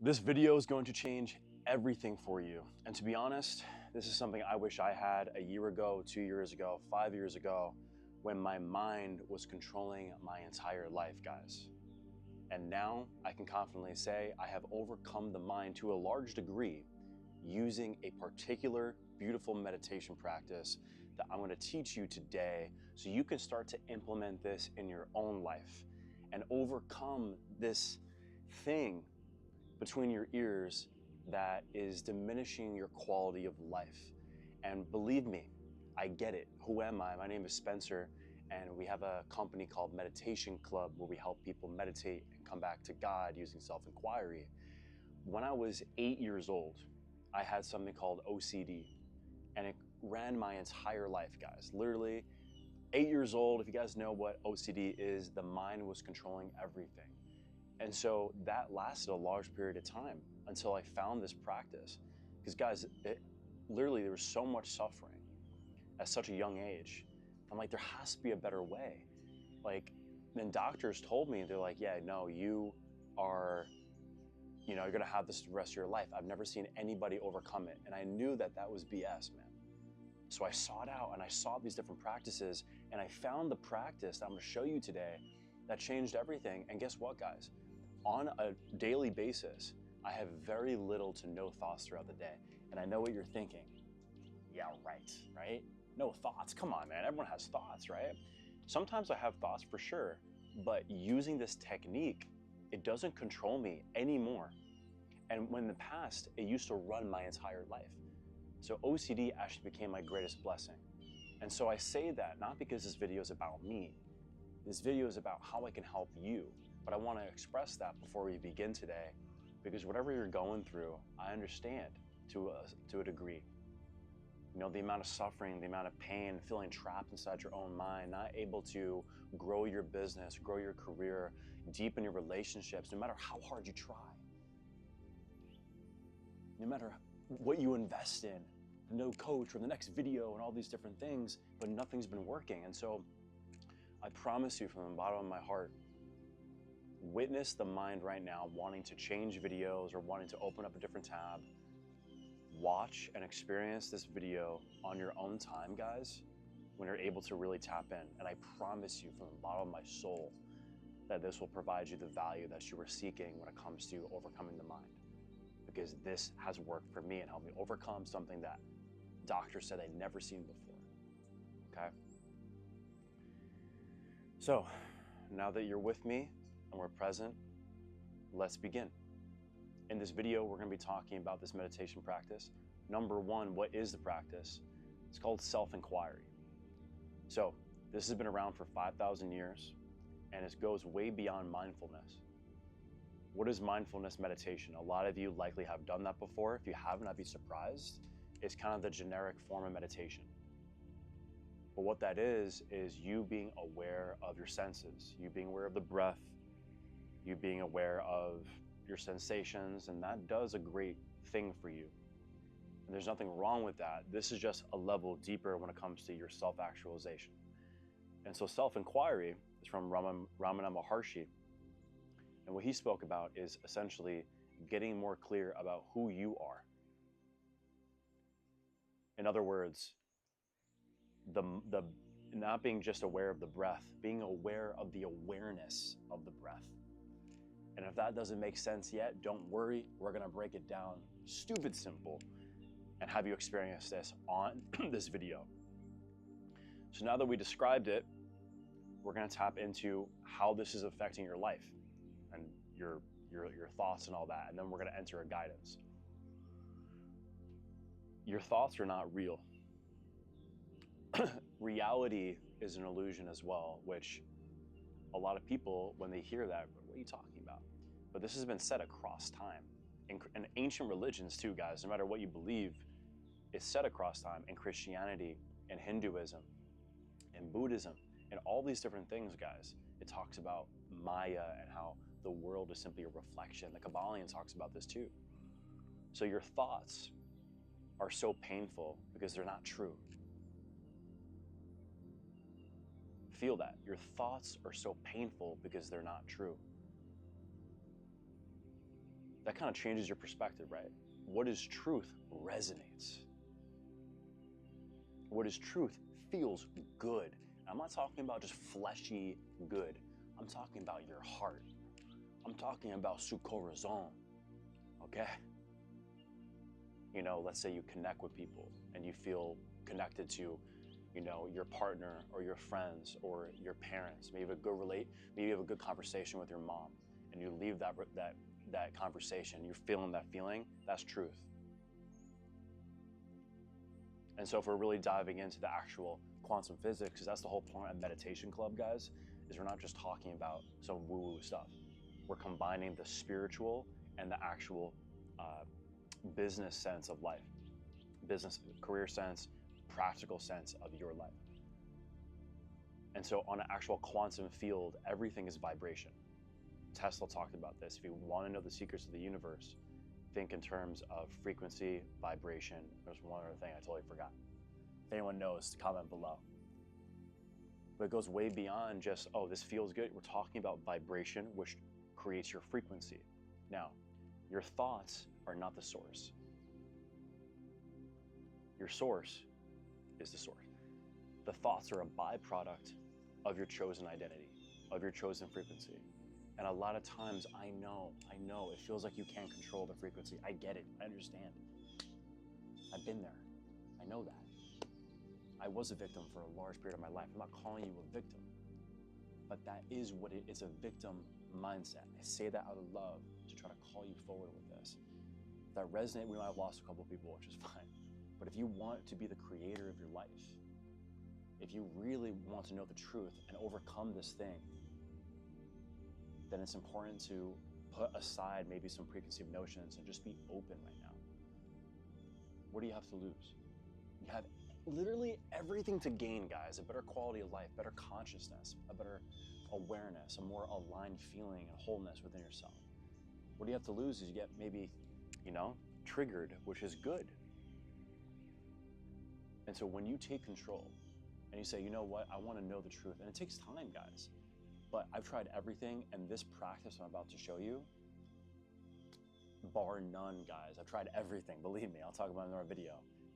This video is going to change everything for you. And to be honest, this is something I wish I had a year ago, 2 years ago, 5 years ago, when my mind was controlling my entire life, guys. And now I can confidently say I have overcome the mind to a large degree using a particular beautiful meditation practice that I'm going to teach you today so you can start to implement this in your own life and overcome this thing between your ears that is diminishing your quality of life. And believe me, I get it. Who am I? My name is Spencer, and we have a company called Meditation Club where we help people meditate and come back to God using self-inquiry. When I was 8 years old, I had something called OCD, and it ran my entire life, guys. Literally, 8 years old, if you guys know what OCD is, the mind was controlling everything. And so that lasted a large period of time until I found this practice. Because guys, literally there was so much suffering at such a young age. I'm like, there has to be a better way. Like, then doctors told me, they're like, yeah, no, you're gonna have this the rest of your life. I've never seen anybody overcome it. And I knew that that was BS, man. So I sought out and I saw these different practices, and I found the practice that I'm gonna show you today that changed everything. And guess what, guys? On a daily basis, I have very little to no thoughts throughout the day. And I know what you're thinking. Yeah, right? No thoughts, come on, man, everyone has thoughts, right? Sometimes I have thoughts for sure, but using this technique, it doesn't control me anymore. And when in the past, it used to run my entire life. So OCD actually became my greatest blessing. And so I say that not because this video is about me. This video is about how I can help you. But I want to express that before we begin today, because whatever you're going through, I understand to a degree. You know, the amount of suffering, the amount of pain, feeling trapped inside your own mind, not able to grow your business, grow your career, deepen your relationships, no matter how hard you try. No matter what you invest in, the no coach or the next video and all these different things, but nothing's been working. And so I promise you from the bottom of my heart, witness the mind right now wanting to change videos or wanting to open up a different tab. Watch and experience this video on your own time, guys, when you're able to really tap in. And I promise you from the bottom of my soul that this will provide you the value that you were seeking when it comes to overcoming the mind. Because this has worked for me and helped me overcome something that doctors said they'd never seen before, okay? So now that you're with me and we're present, let's begin. In this video, we're going to be talking about this meditation practice. Number one, what is the practice? It's called self-inquiry. So this has been around for 5,000 years, and it goes way beyond mindfulness. What is mindfulness meditation? A lot of you likely have done that before. If you haven't, I'd be surprised. It's kind of the generic form of meditation. But what that is you being aware of your senses, you being aware of the breath, you being aware of your sensations, and that does a great thing for you. And there's nothing wrong with that. This is just a level deeper when it comes to your self-actualization. And so self-inquiry is from Ramana Maharshi. And what he spoke about is essentially getting more clear about who you are. In other words, the not being just aware of the breath, being aware of the awareness of the breath. And if that doesn't make sense yet, don't worry. We're going to break it down stupid simple and have you experience this on this video. So now that we described it, we're going to tap into how this is affecting your life and your thoughts and all that. And then we're going to enter a guidance. Your thoughts are not real. Reality is an illusion as well, which a lot of people, when they hear that, what are you talking about? But this has been said across time. In ancient religions too, guys, no matter what you believe, it's said across time. In Christianity, in Hinduism, in Buddhism, and all these different things, guys, it talks about Maya and how the world is simply a reflection. The Kabbalion talks about this too. So your thoughts are so painful because they're not true. Feel that. Your thoughts are so painful because they're not true. that kind of changes your perspective, right? What is truth resonates. What is truth feels good. I'm not talking about just fleshy good. I'm talking about your heart. I'm talking about su corazon, okay? You know, let's say you connect with people and you feel connected to, you know, your partner or your friends or your parents. Maybe you have a good conversation with your mom, and you leave that conversation, you're feeling that feeling, that's truth. And so if we're really diving into the actual quantum physics, because that's the whole point of Meditation Club, guys, is we're not just talking about some woo-woo stuff. We're combining the spiritual and the actual business sense of life, business, career sense, practical sense of your life. And so on an actual quantum field, everything is vibration. Tesla talked about this. If you want to know the secrets of the universe, think in terms of frequency, vibration. There's one other thing I totally forgot. If anyone knows, comment below. But it goes way beyond just, oh, this feels good. We're talking about vibration, which creates your frequency. Now, your thoughts are not the source. Your source is the source. The thoughts are a byproduct of your chosen identity, of your chosen frequency. And a lot of times, I know, it feels like you can't control the frequency. I get it, I understand. I've been there, I know that. I was a victim for a large period of my life. I'm not calling you a victim, but that is what it is, a victim mindset. I say that out of love to try to call you forward with this. If that resonate, we might have lost a couple of people, which is fine. But if you want to be the creator of your life, if you really want to know the truth and overcome this thing, then it's important to put aside maybe some preconceived notions and just be open right now. What do you have to lose? You have literally everything to gain, guys. A better quality of life, better consciousness, a better awareness, a more aligned feeling and wholeness within yourself. What do you have to lose is you get maybe, you know, triggered, which is good. And so when you take control and you say, you know what, I want to know the truth, and it takes time, guys, but I've tried everything, and this practice I'm about to show you, bar none, guys. I've tried everything, believe me. I'll talk about it in another video.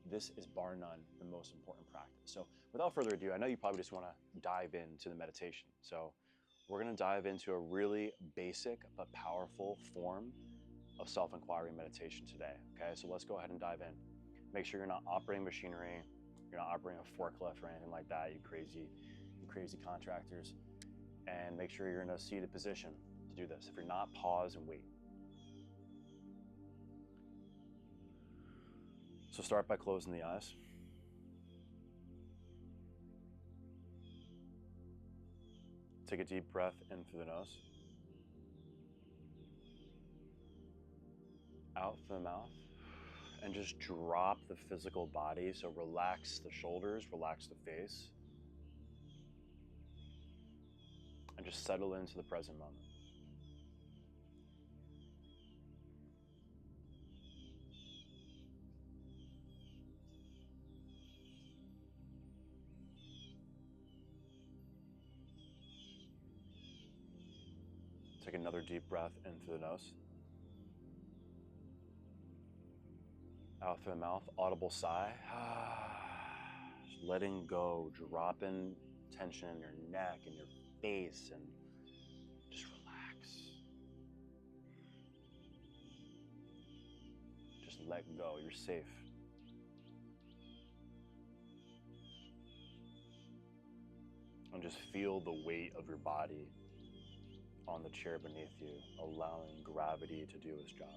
This is bar none the most important practice. So without further ado, I know you probably just want to dive into the meditation. So we're going to dive into a really basic but powerful form of self-inquiry meditation today. Okay, so let's go ahead and dive in. Make sure you're not operating machinery, you're not operating a forklift or anything like that, you crazy contractors. And make sure you're in a seated position to do this. If you're not, pause and wait. So start by closing the eyes. Take a deep breath in through the nose. Out through the mouth. And just drop the physical body. So relax the shoulders, relax the face. And just settle into the present moment. Take another deep breath in through the nose. Out through the mouth, audible sigh. Just letting go, dropping tension in your neck and your face, and just relax. Just let go, you're safe. And just feel the weight of your body on the chair beneath you, allowing gravity to do its job.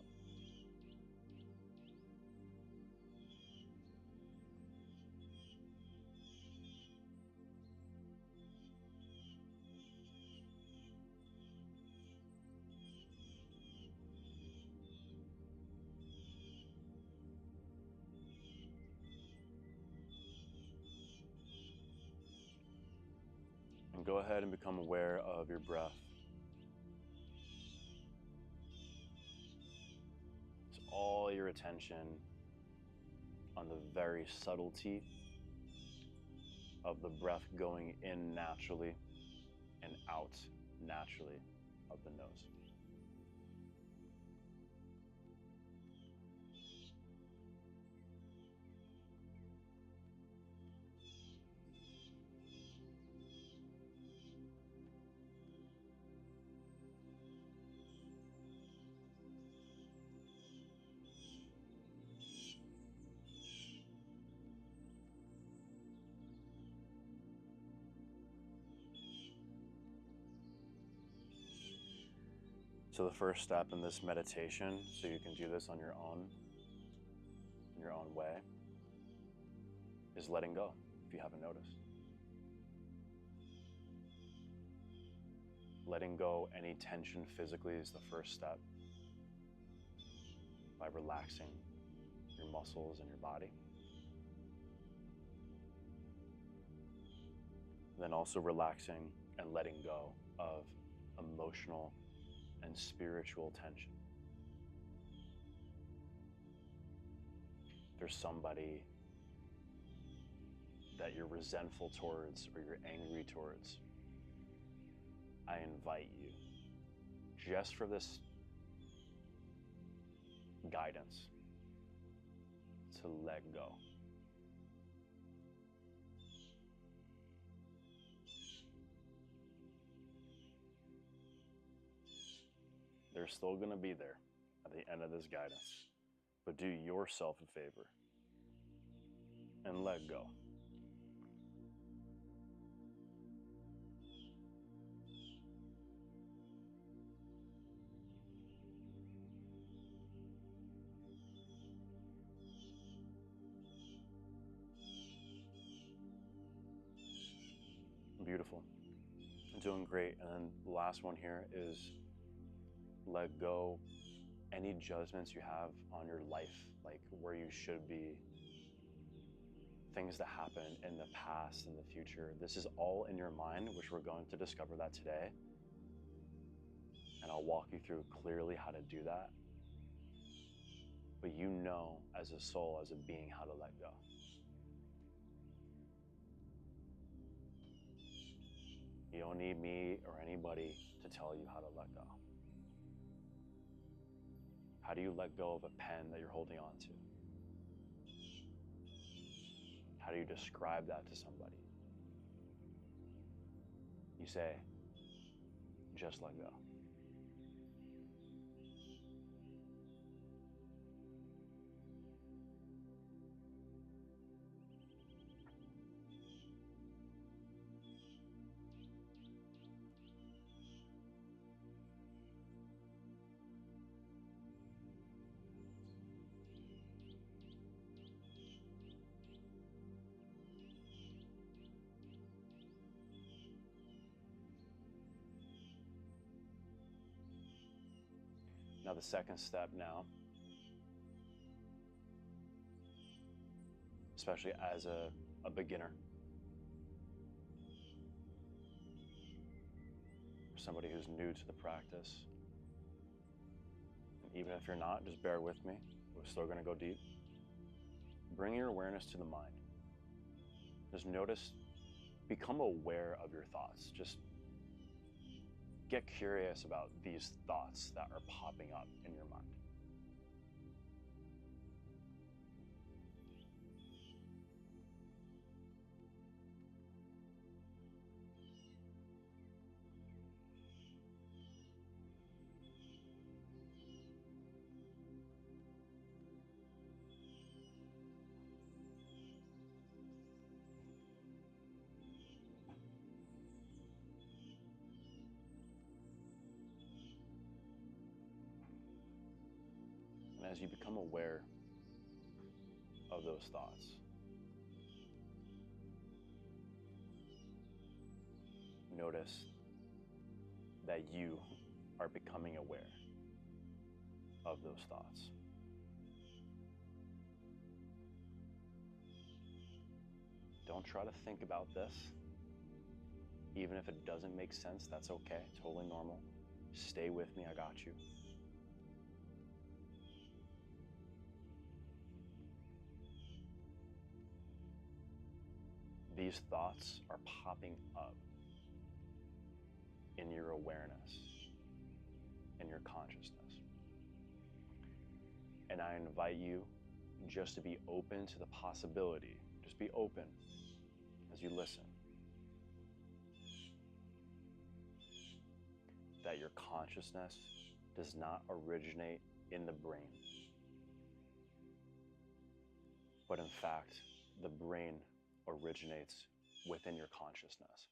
And go ahead and become aware of your breath. It's all your attention on the very subtlety of the breath going in naturally and out naturally of the nose. So the first step in this meditation, so you can do this on your own, in your own way, is letting go, if you haven't noticed. Letting go any tension physically is the first step, by relaxing your muscles and your body. Then also relaxing and letting go of emotional and spiritual tension. There's somebody that you're resentful towards or you're angry towards. I invite you, just for this guidance, to let go. They're still going to be there at the end of this guidance, but do yourself a favor and let go. Beautiful. Doing great. And then the last one here is let go any judgments you have on your life, like where you should be, things that happen in the past and the future. This is all in your mind, which we're going to discover that today. And I'll walk you through clearly how to do that. But you know, as a soul, as a being, how to let go. You don't need me or anybody to tell you how to let go. How do you let go of a pen that you're holding on to? How do you describe that to somebody? You say, just let go. Now the second step now, especially as a beginner, or somebody who's new to the practice, and even if you're not, just bear with me, we're still going to go deep. Bring your awareness to the mind. Just notice, become aware of your thoughts. Just get curious about these thoughts that are popping up in your mind. And as you become aware of those thoughts, notice that you are becoming aware of those thoughts. Don't try to think about this. Even if it doesn't make sense, that's okay, totally normal. Stay with me, I got you. These thoughts are popping up in your awareness, in your consciousness. And I invite you just to be open to the possibility, just be open as you listen, that your consciousness does not originate in the brain, but in fact, the brain originates within your consciousness.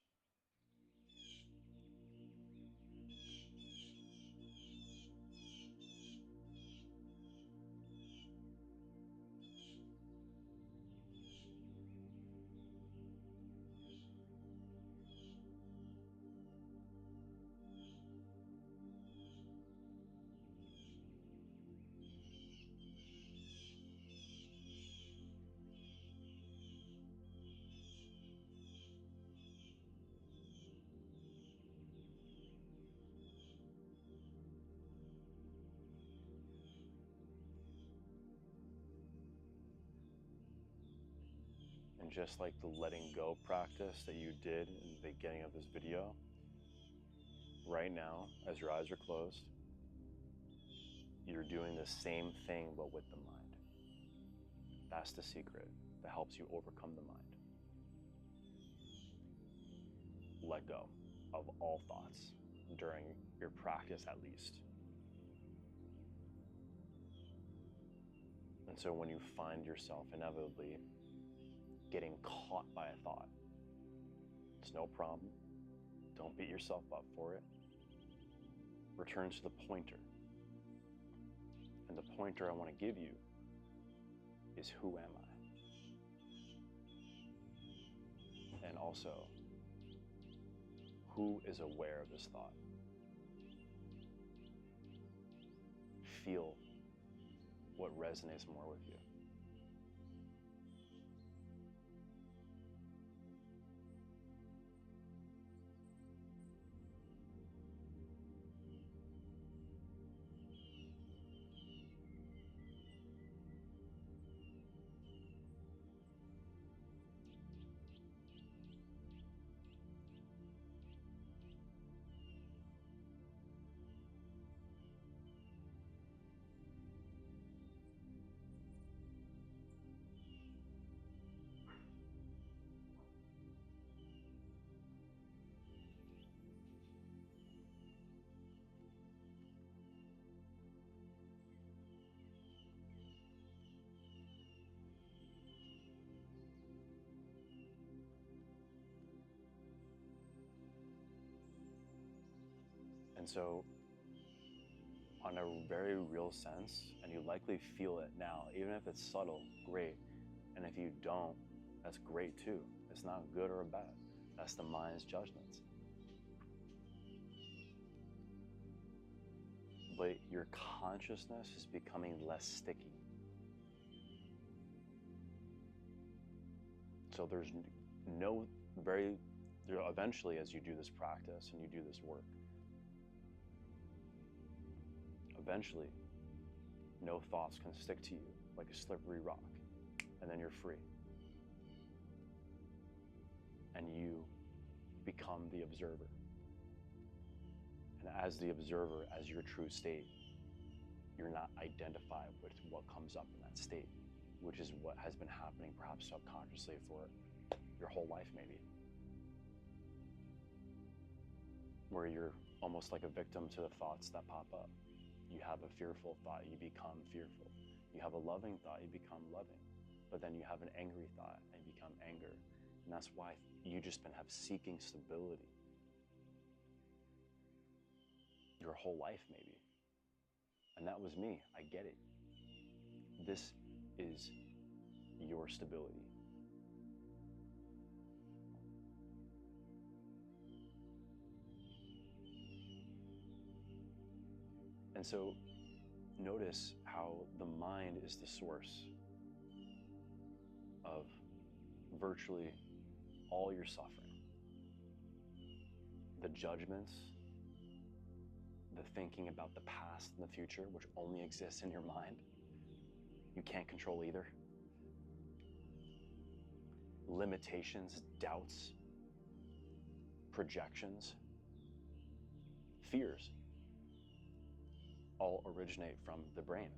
just like the letting go practice that you did in the beginning of this video, right now, as your eyes are closed, you're doing the same thing but with the mind. That's the secret that helps you overcome the mind. Let go of all thoughts during your practice, at least. And so when you find yourself inevitably getting caught by a thought, it's no problem. Don't beat yourself up for it. Return to the pointer. And the pointer I want to give you is, who am I? And also, who is aware of this thought? Feel what resonates more with you. And so, on a very real sense, and you likely feel it now, even if it's subtle, great. And if you don't, that's great too. It's not good or bad. That's the mind's judgments. But your consciousness is becoming less sticky. So eventually, as you do this practice and you do this work, eventually, no thoughts can stick to you like a slippery rock, and then you're free. And you become the observer. And as the observer, as your true state, you're not identified with what comes up in that state, which is what has been happening perhaps subconsciously for your whole life maybe. Where you're almost like a victim to the thoughts that pop up. You have a fearful thought, you become fearful. You have a loving thought, you become loving. But then you have an angry thought and you become anger. And that's why you just been seeking stability your whole life maybe. And that was me, I get it. This is your stability. And so notice how the mind is the source of virtually all your suffering. The judgments, the thinking about the past and the future, which only exists in your mind. You can't control either. Limitations, doubts, projections, fears, all originate from the brain.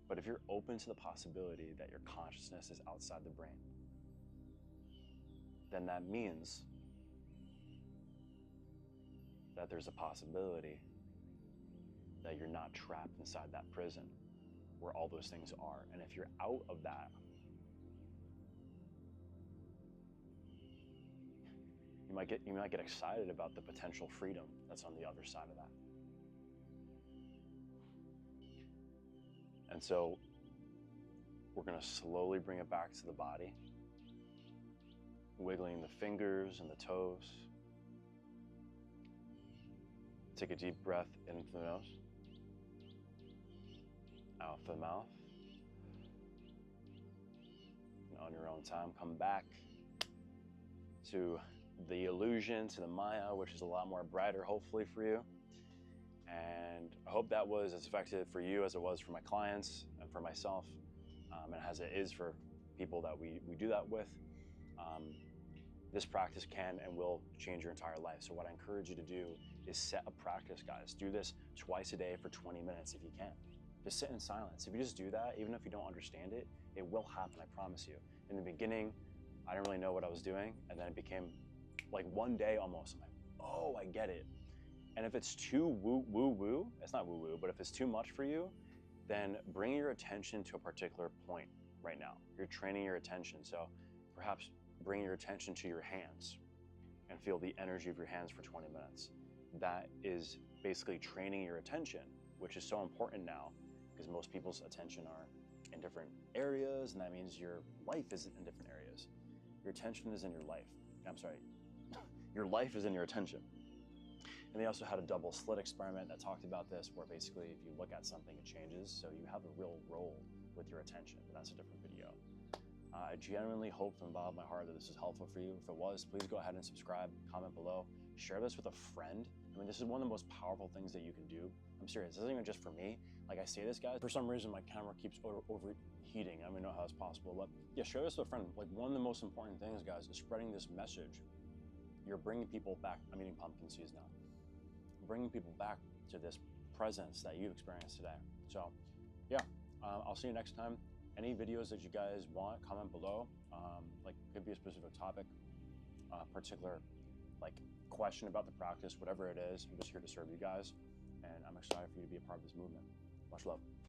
But if you're open to the possibility that your consciousness is outside the brain, then that means that there's a possibility that you're not trapped inside that prison where all those things are. And if you're out of that, you might get excited about the potential freedom that's on the other side of that. And so we're going to slowly bring it back to the body, wiggling the fingers and the toes. Take a deep breath in through the nose, out through the mouth. And on your own time, come back to the illusion, to the Maya, which is a lot more brighter, hopefully, for you. And I hope that was as effective for you as it was for my clients and for myself, and as it is for people that we do that with. This practice can and will change your entire life. So what I encourage you to do is set a practice, guys. Do this twice a day for 20 minutes if you can. Just sit in silence. If you just do that, even if you don't understand it, it will happen, I promise you. In the beginning, I didn't really know what I was doing, and then it became like one day almost, I'm like, oh, I get it. And if it's too woo, it's not woo, but if it's too much for you, then bring your attention to a particular point right now. You're training your attention. So perhaps bring your attention to your hands and feel the energy of your hands for 20 minutes. That is basically training your attention, which is so important now because most people's attention are in different areas, and that means your life is in different areas. Your attention is in your life. I'm sorry, your life is in your attention. And they also had a double slit experiment that talked about this, where basically if you look at something, it changes. So you have a real role with your attention, but that's a different video. I genuinely hope from the bottom of my heart that this is helpful for you. If it was, please go ahead and subscribe, comment below, share this with a friend. I mean, this is one of the most powerful things that you can do. I'm serious, this isn't even just for me. Like I say this, guys, for some reason my camera keeps overheating. I don't even know how it's possible, but yeah, share this with a friend. Like one of the most important things, guys, is spreading this message. You're bringing people back. I'm eating pumpkin seeds now. Bringing people back to this presence that you experienced today. So yeah, I'll see you next time. Any videos that you guys want, comment below. Like could be a specific topic, particular like question about the practice, whatever it is. I'm just here to serve you guys, and I'm excited for you to be a part of this movement. Much love.